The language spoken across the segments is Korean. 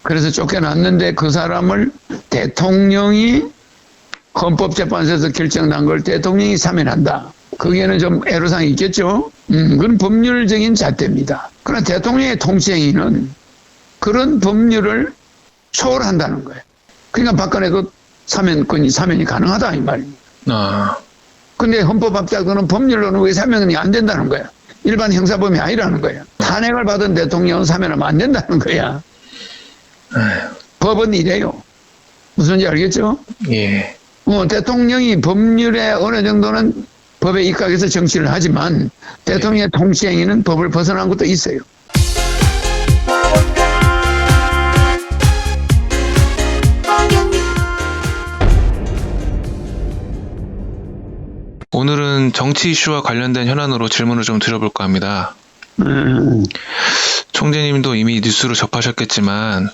그래서 쫓겨났는데 그 사람을 대통령이 헌법재판소에서 결정난 걸 대통령이 사면한다. 거기에는 좀 애로사항이 있겠죠. 그건 법률적인 잣대입니다. 그러나 대통령의 통치행위는 그런 법률을 초월한다는 거예요. 그러니까 박근혜도 사면이 가능하다 이 말입니다. 근데 헌법학자들은 법률로는 왜 사면이 안 된다는 거야. 일반 형사범이 아니라는 거야. 탄핵을 받은 대통령은 사면하면 안 된다는 거야. 법은 이래요. 무슨지 알겠죠? 예. 대통령이 법률에 어느 정도는 법에 입각해서 정치를 하지만 대통령의 통치행위는 법을 벗어난 것도 있어요. 오늘은 정치 이슈와 관련된 현안으로 질문을 좀 드려볼까 합니다. 총재님도 이미 뉴스로 접하셨겠지만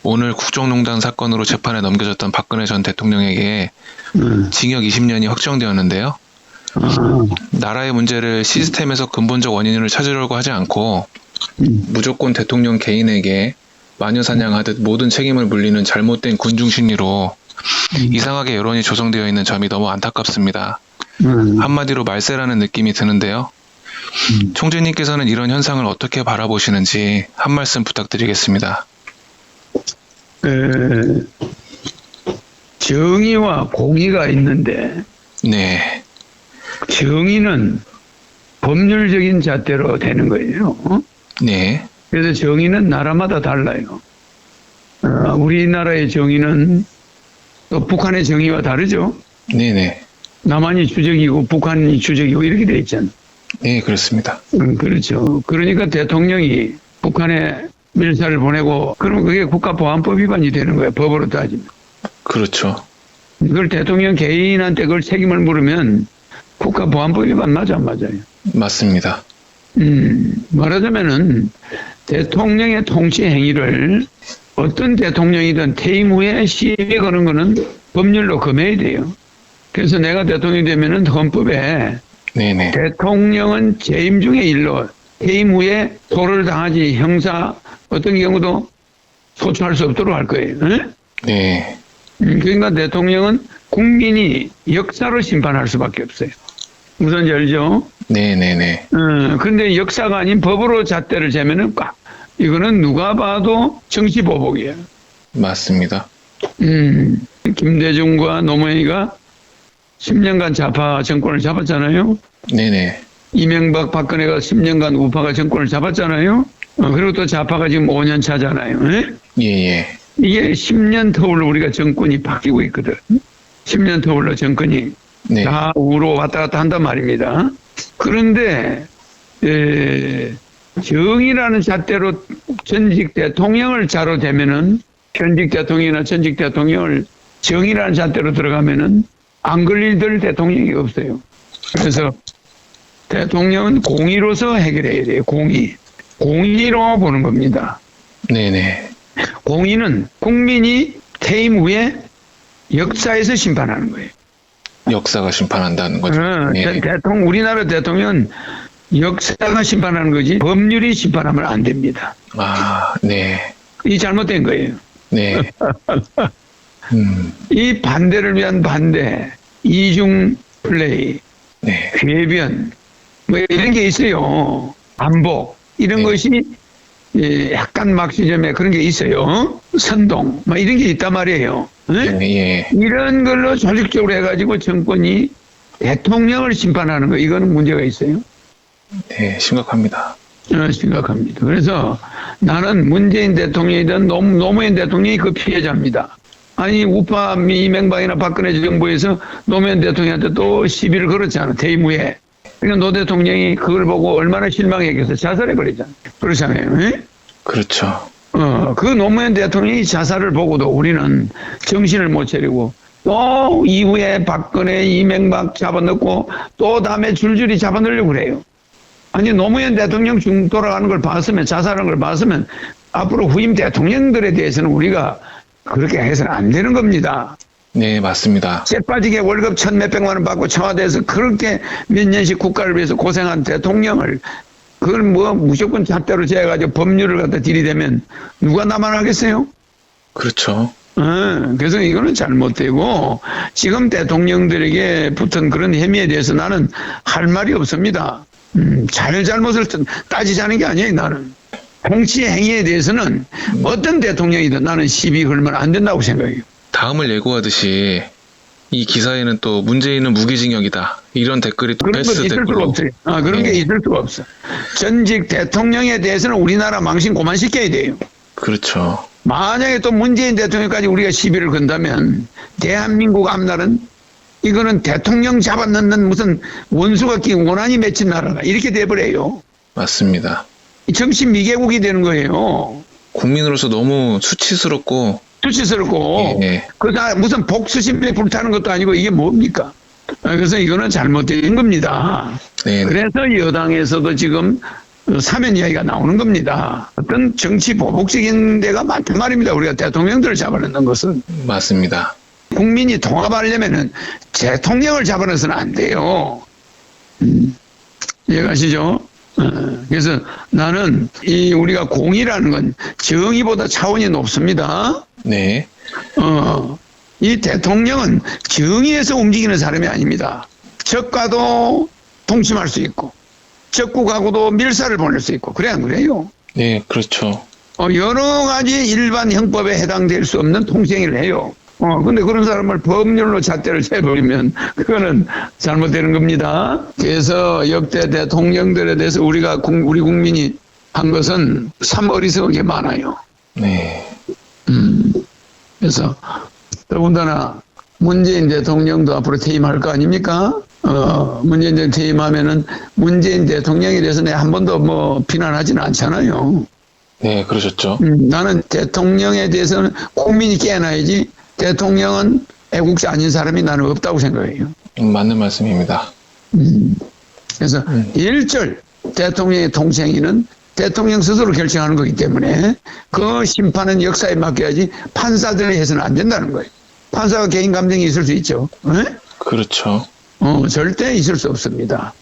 오늘 국정농단 사건으로 재판에 넘겨졌던 박근혜 전 대통령에게 징역 20년이 확정되었는데요. 나라의 문제를 시스템에서 근본적 원인을 찾으려고 하지 않고 무조건 대통령 개인에게 마녀사냥하듯 모든 책임을 물리는 잘못된 군중 심리로 이상하게 여론이 조성되어 있는 점이 너무 안타깝습니다. 한마디로 말세라는 느낌이 드는데요. 총재님께서는 이런 현상을 어떻게 바라보시는지 한 말씀 부탁드리겠습니다. 정의와 공의가 있는데 네. 정의는 법률적인 잣대로 되는 거예요. 네. 그래서 정의는 나라마다 달라요. 우리나라의 정의는 또 북한의 정의와 다르죠. 네네. 남한이 주적이고 북한이 주적이고 이렇게 돼 있잖아요. 네, 그렇습니다. 그렇죠. 그러니까 대통령이 북한에 밀사를 보내고 그러면 그게 국가보안법 위반이 되는 거예요. 법으로 따지면. 그렇죠. 그걸 대통령 개인한테 그걸 책임을 물으면 국가보안법 위반 맞아 안 맞아요? 맞습니다. 말하자면은 대통령의 통치 행위를 어떤 대통령이든 퇴임 후에 시비 거는 거는 법률로 금해야 돼요. 그래서 내가 대통령이 되면은 헌법에 네네. 대통령은 재임 중의 일로 퇴임 후에 소를 당하지 형사 어떤 경우도 소추할 수 없도록 할 거예요. 응? 네. 그러니까 대통령은 국민이 역사로 심판할 수밖에 없어요. 무슨지 알죠? 네네네. 근데 역사가 아닌 법으로 잣대를 재면은 이거는 누가 봐도 정치보복이에요. 맞습니다. 김대중과 노무현이가 10년간 좌파 정권을 잡았잖아요. 네네. 이명박 박근혜가 10년간 우파가 정권을 잡았잖아요. 그리고 또 좌파가 지금 5년 차잖아요. 예예. 이게 10년 터울로 우리가 정권이 바뀌고 있거든. 10년 터울로 정권이 네. 다 우로 왔다 갔다 한단 말입니다. 그런데 정의라는 잣대로 전직 대통령을 자로 대면은 현직 대통령이나 전직 대통령을 정의라는 잣대로 들어가면은 안 걸릴들 대통령이 없어요. 그래서 대통령은 공의로서 해결해야 돼요. 공의로 보는 겁니다. 네네. 공의는 국민이 퇴임 후에 역사에서 심판하는 거예요. 역사가 심판한다는 거죠. 네. 우리나라 대통령은 역사가 심판하는 거지 법률이 심판하면 안 됩니다. 아, 네. 이 잘못된 거예요. 네. 이 반대를 위한 반대, 이중 플레이, 네. 궤변, 뭐 이런 게 있어요. 반복 이런 네. 것이 약간 막시점에 그런 게 있어요. 선동, 뭐 이런 게 있단 말이에요. 네? 예. 이런 걸로 조직적으로 해가지고 정권이 대통령을 심판하는 거 이거는 문제가 있어요. 네, 심각합니다. 심각합니다. 그래서 나는 문재인 대통령이든 노무현 대통령이 그 피해자입니다. 아니 우파 이명박이나 박근혜 정부에서 노무현 대통령한테 또 시비를 걸었잖아. 퇴임 후에. 그러니까 노 대통령이 그걸 보고 얼마나 실망했겠어. 자살해버리잖아. 그렇잖아요. 에? 그렇죠. 그 노무현 대통령이 자살을 보고도 우리는 정신을 못 차리고 또 이후에 박근혜, 이명박 잡아넣고 또 다음에 줄줄이 잡아넣으려고 그래요. 아니 노무현 대통령 돌아가는 걸 봤으면 자살하는 걸 봤으면 앞으로 후임 대통령들에 대해서는 우리가 그렇게 해서는 안 되는 겁니다. 네, 맞습니다. 쇠 빠지게 월급 1,몇백만 원 받고 청와대에서 그렇게 몇 년씩 국가를 위해서 고생한 대통령을 그걸 뭐 무조건 잣대로 재가지고 법률을 갖다 들이대면 누가 나만 하겠어요? 그렇죠. 그래서 이거는 잘못되고 지금 대통령들에게 붙은 그런 혐의에 대해서 나는 할 말이 없습니다. 잘못을 따지자는 게 아니에요. 나는 정치 행위에 대해서는 어떤 대통령이든 나는 시비 걸면 안 된다고 생각해요. 다음을 예고하듯이 이 기사에는 또 문재인은 무기징역이다 이런 댓글이 또 그런 건 베스트 있을 수가 댓글로. 없어요. 그런 게 있을 수가 없어. 전직 대통령에 대해서는 우리나라 망신 고만시켜야 돼요. 그렇죠. 만약에 또 문재인 대통령까지 우리가 시비를 건다면 대한민국 앞날은 이거는 대통령 잡아넣는 무슨 원수가 끼고 원한이 맺힌 나라가 이렇게 돼버려요. 맞습니다. 정치 미개국이 되는 거예요. 국민으로서 너무 수치스럽고 수치스럽고 예. 무슨 복수심에 불타는 것도 아니고 이게 뭡니까? 그래서 이거는 잘못된 겁니다. 네. 그래서 여당에서도 지금 사면 이야기가 나오는 겁니다. 어떤 정치 보복적인 데가 많단 말입니다. 우리가 대통령들을 잡아넣는 것은. 맞습니다. 국민이 통합하려면은 대통령을 잡아넣어서는 안 돼요. 이해가시죠? 그래서 나는 우리가 공의라는 건 정의보다 차원이 높습니다. 네. 이 대통령은 정의에서 움직이는 사람이 아닙니다. 적과도 동침할 수 있고, 적국하고도 밀사를 보낼 수 있고, 그래 안 그래요? 네, 그렇죠. 여러 가지 일반 형법에 해당될 수 없는 통행을 해요. 근데 그런 사람을 법률로 잣대를 재버리면 그거는 잘못되는 겁니다. 그래서 역대 대통령들에 대해서 우리 국민이 한 것은 참 어리석은 게 많아요. 네. 그래서 더군다나 문재인 대통령도 앞으로 퇴임할 거 아닙니까? 문재인 대통령 퇴임하면은 문재인 대통령에 대해서 내가 한 번도 뭐 비난하지는 않잖아요. 네, 그러셨죠. 나는 대통령에 대해서는 국민이 깨어나야지 대통령은 애국자 아닌 사람이 나는 없다고 생각해요. 맞는 말씀입니다. 그래서 일절 대통령의 통치행위는 대통령 스스로 결정하는 거기 때문에 그 심판은 역사에 맡겨야지 판사들이 해서는 안 된다는 거예요. 판사가 개인 감정이 있을 수 있죠. 그렇죠. 절대 있을 수 없습니다.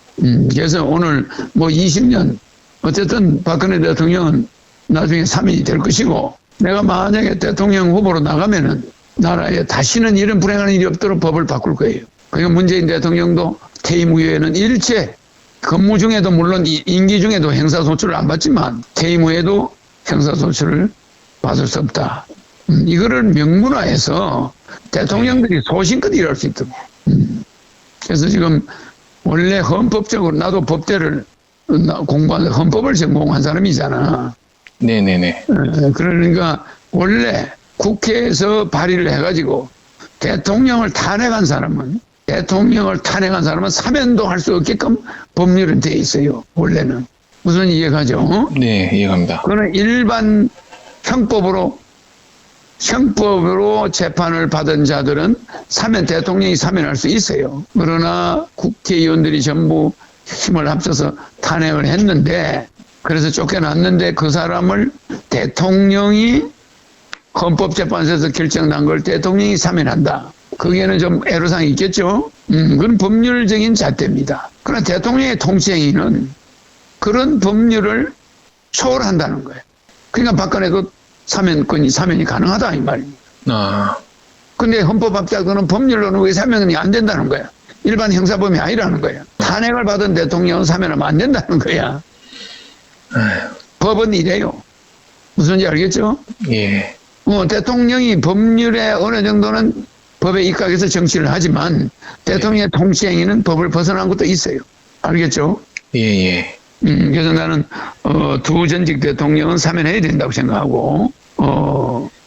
그래서 오늘 뭐 20년 어쨌든 박근혜 대통령은 나중에 3인이 될 것이고 내가 만약에 대통령 후보로 나가면은 나라에 다시는 이런 불행한 일이 없도록 법을 바꿀 거예요. 그러니까 문재인 대통령도 퇴임 후에는 일체 근무 중에도 물론 임기 중에도 형사소출을 안 받지만 퇴임 후에도 형사소출을 받을 수 없다. 이거를 명문화해서 대통령들이 소신껏 일할 수 있도록. 그래서 지금 원래 헌법적으로 나도 법대를 공부한 헌법을 전공한 사람이잖아. 네네네. 그러니까 원래 국회에서 발의를 해가지고 대통령을 탄핵한 사람은 사면도 할 수 없게끔 법률은 돼 있어요. 원래는. 무슨 이해가죠? 네, 이해갑니다. 그거는 일반 형법으로 재판을 받은 자들은 대통령이 사면할 수 있어요. 그러나 국회의원들이 전부 힘을 합쳐서 탄핵을 했는데 그래서 쫓겨났는데 그 사람을 대통령이 헌법재판소에서 결정난 걸 대통령이 사면한다. 거기에는 좀 애로사항이 있겠죠. 그건 법률적인 잣대입니다. 그러나 대통령의 통치행위는 그런 법률을 초월한다는 거예요. 그러니까 박근혜도 사면이 가능하다 이 말입니다. 근데 헌법학자들은 법률로는 왜 사면이 안 된다는 거야. 일반 형사범이 아니라는 거야. 탄핵을 받은 대통령은 사면하면 안 된다는 거야. 법은 이래요. 무슨지 알겠죠? 예. 대통령이 법률에 어느 정도는 법에 입각해서 정치를 하지만 대통령의 통치행위는 법을 벗어난 것도 있어요. 알겠죠? 예. 그래서 나는 두 전직 대통령은 사면해야 된다고 생각하고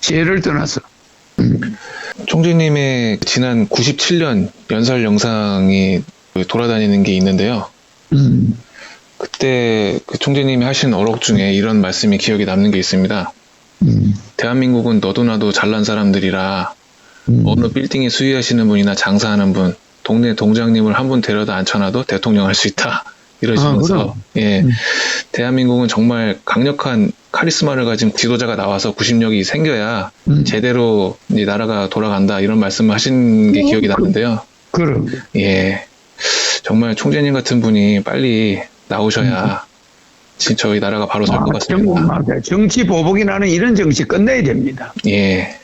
죄를 떠나서 총재님의 지난 97년 연설 영상이 돌아다니는 게 있는데요. 그때 그 총재님이 하신 어록 중에 이런 말씀이 기억에 남는 게 있습니다. 대한민국은 너도 나도 잘난 사람들이라 어느 빌딩에 수의하시는 분이나 장사하는 분, 동네 동장님을 한 분 데려다 앉혀놔도 대통령 할 수 있다. 이러시면서 대한민국은 정말 강력한 카리스마를 가진 지도자가 나와서 구심력이 생겨야 제대로 이제 나라가 돌아간다 이런 말씀을 하신 게 기억이 나는데요. 그럼 예, 정말 총재님 같은 분이 빨리 나오셔야 저희 나라가 바로 설 것 같습니다. 맞아요. 정치 보복이 나는 이런 정치 끝내야 됩니다. 예,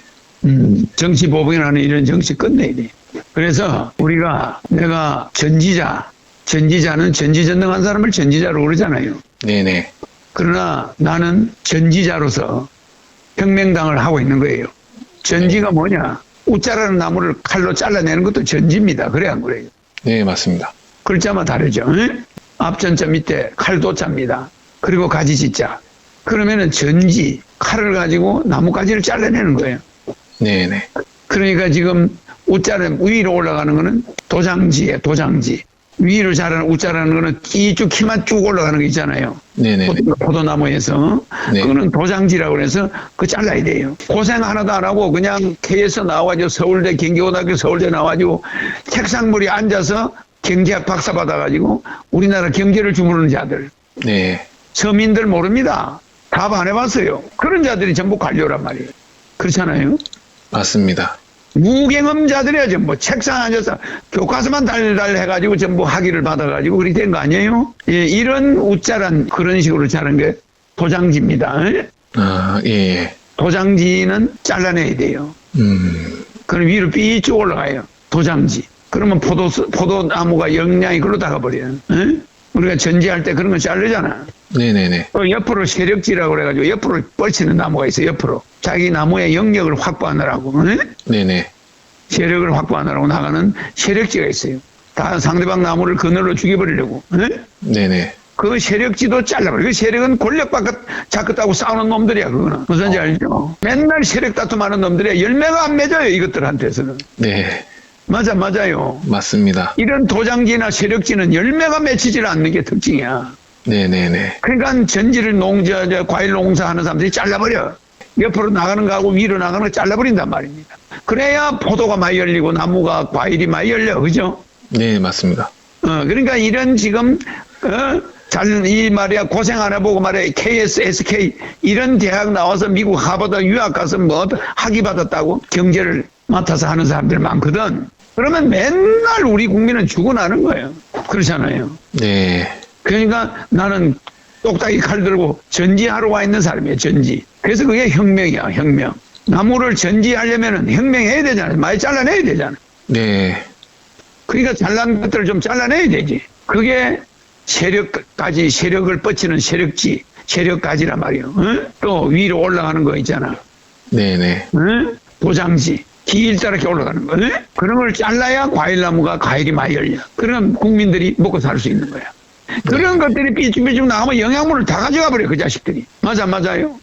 정치 보복이 나는 이런 정치 끝내야 돼. 그래서 내가 전지자는 전지전능한 사람을 전지자로 그러잖아요. 네네, 그러나 나는 전지자로서 혁명당을 하고 있는 거예요. 전지가 뭐냐? 우자라는 나무를 칼로 잘라내는 것도 전지입니다. 그래 안 그래요? 네 맞습니다. 글자만 다르죠. 응? 앞전자 밑에 칼도자입니다. 그리고 가지지자. 그러면은 전지, 칼을 가지고 나뭇가지를 잘라내는 거예요. 네네, 그러니까 지금 우자는 위로 올라가는 거는 도장지예요. 도장지. 위로 자라는 우자라는 거는 쭉 키만 쭉 올라가는 거 있잖아요. 네네, 포도나무에서. 네. 그거는 도장지라고 해서 그거 잘라야 돼요. 고생 하나도 안 하고 그냥 K에서 나와가지고 서울대 경기고등학교 서울대 나와가지고 책상머리에 앉아서 경제학 박사 받아가지고 우리나라 경제를 주무르는 자들. 네, 서민들 모릅니다. 답 안 해봤어요. 그런 자들이 전부 관료란 말이에요. 그렇잖아요. 맞습니다. 무경험자들이야 전부 책상 앉아서 교과서만 달달 해가지고 전부 학위를 받아가지고 그렇게 된 거 아니에요? 예, 이런 우짜란 그런 식으로 자른 게 도장지입니다. 아, 예, 도장지는 잘라내야 돼요. 그럼 위로 삐쭉 올라가요. 도장지. 그러면 포도나무가 영양이 글로 다가버려요. 우리가 전지할 때 그런 거 자르잖아. 네네네, 옆으로 세력지라고 그래가지고 옆으로 뻗치는 나무가 있어요. 옆으로. 자기 나무의 영역을 확보하느라고. 네네, 세력을 확보하느라고 나가는 세력지가 있어요. 다 상대방 나무를 그늘로 죽여버리려고. 네네, 그 세력지도 잘라버려. 그 세력은 권력 잡겠다고 싸우는 놈들이야, 그거는. 무슨지 알죠? 맨날 세력 다툼하는 놈들이야. 열매가 안 맺어요, 이것들한테서는. 네, 맞아요. 맞습니다. 이런 도장지나 세력지는 열매가 맺히질 않는 게 특징이야. 네네네, 그러니까 전지를 과일 농사하는 사람들이 잘라버려. 옆으로 나가는 거하고 위로 나가는 거 잘라버린단 말입니다. 그래야 포도가 많이 열리고 나무가 과일이 많이 열려. 그죠? 네 맞습니다. 그러니까 이런 지금, 이 말이야, 고생 안 해보고 말이야, KS, SK, 이런 대학 나와서 미국 하버드 유학 가서 뭐 학위 받았다고 경제를 맡아서 하는 사람들 많거든. 그러면 맨날 우리 국민은 죽어나는 거예요. 그렇잖아요. 네, 그러니까 나는 똑딱이 칼 들고 전지하러 와 있는 사람이에요, 전지. 그래서 그게 혁명이야, 혁명. 나무를 전지하려면 혁명해야 되잖아요. 많이 잘라내야 되잖아요. 네, 그러니까 잘난 것들을 좀 잘라내야 되지. 그게 세력을 뻗치는 세력지, 세력가지란 말이에요. 또 위로 올라가는 거 있잖아. 네네, 도장지. 길다랗게 올라가는 거. 그런 걸 잘라야 과일나무가 과일이 많이 열려. 그럼 국민들이 먹고 살 수 있는 거야. 그런 것들이 삐죽삐죽 나오면 영양분을 다 가져가 버려, 그 자식들이. 맞아요?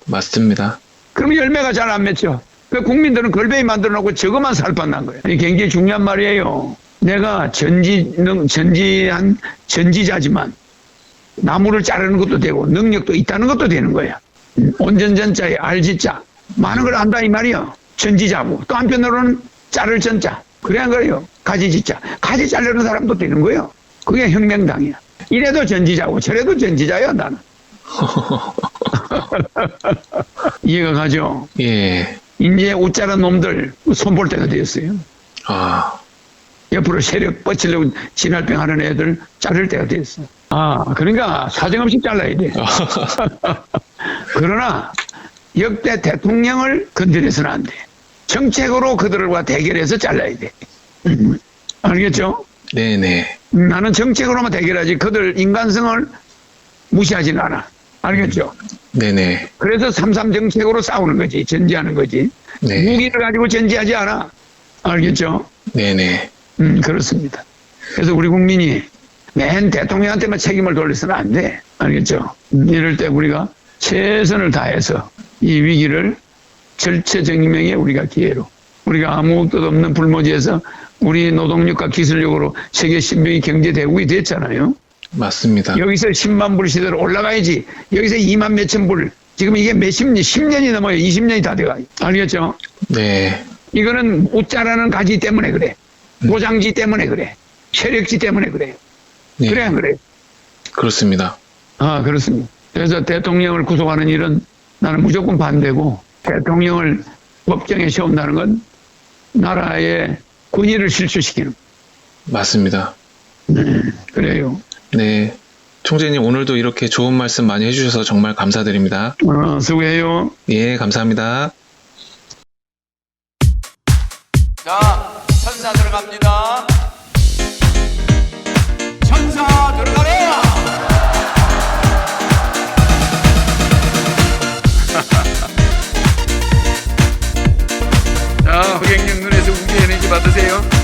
맞습니다. 그럼 열매가 잘 안 맺혀. 그 국민들은 걸베이 만들어 놓고 저것만 살판난 거예요. 이게 굉장히 중요한 말이에요. 내가 전지한 전지자지만 나무를 자르는 것도 되고 능력도 있다는 것도 되는 거야. 온전전자에 알지자. 많은 걸 안다 이 말이야. 전지자고. 또 한편으로는 자를 전자. 그래야 그래요. 가지지자. 가지 자르는 사람도 되는 거예요. 그게 혁명당이야. 이래도 전지자고 저래도 전지자야 나는. 이해가 가죠? 예, 이제 웃자란 놈들 손볼 때가 되었어요. 아, 옆으로 세력 뻗치려고 진할병 하는 애들 자를 때가 됐어. 그러니까 사정없이 잘라야 돼. 그러나 역대 대통령을 건드려서는 안 돼. 정책으로 그들과 대결해서 잘라야 돼. 알겠죠? 네네, 나는 정책으로만 대결하지 그들 인간성을 무시하지는 않아. 알겠죠? 네네, 그래서 3.3 정책으로 싸우는 거지. 전지하는 거지. 네. 무기를 가지고 전지하지 않아. 알겠죠? 네네, 그렇습니다. 그래서 우리 국민이 맨 대통령한테만 책임을 돌려서는 안 돼. 알겠죠? 이럴 때 우리가 최선을 다해서 이 위기를 절체정명의 우리가 기회로 우리가 아무 뜻 없는 불모지에서 우리 노동력과 기술력으로 세계 신병이 경제 대국이 됐잖아요. 맞습니다. 여기서 10만 불 시대로 올라가야지. 여기서 2만 몇천 불. 지금 이게 10년이 넘어요. 20년이 다 돼가요. 알겠죠? 네, 이거는 웃자라는 가지 때문에 그래. 도장지 때문에 그래. 세력지 때문에 그래. 네. 그래 안 그래? 그렇습니다. 그렇습니다. 그래서 대통령을 구속하는 일은 나는 무조건 반대고 대통령을 법정에 세운다는 건 나라의 권위를 실추시키는. 맞습니다. 그래요. 네, 총재님 오늘도 이렇게 좋은 말씀 많이 해주셔서 정말 감사드립니다. 수고해요. 예, 감사합니다. 자, 천사 들어갑니다. 천사 들어가라! 자, 허경영 눈에서 우주 에너지 받으세요.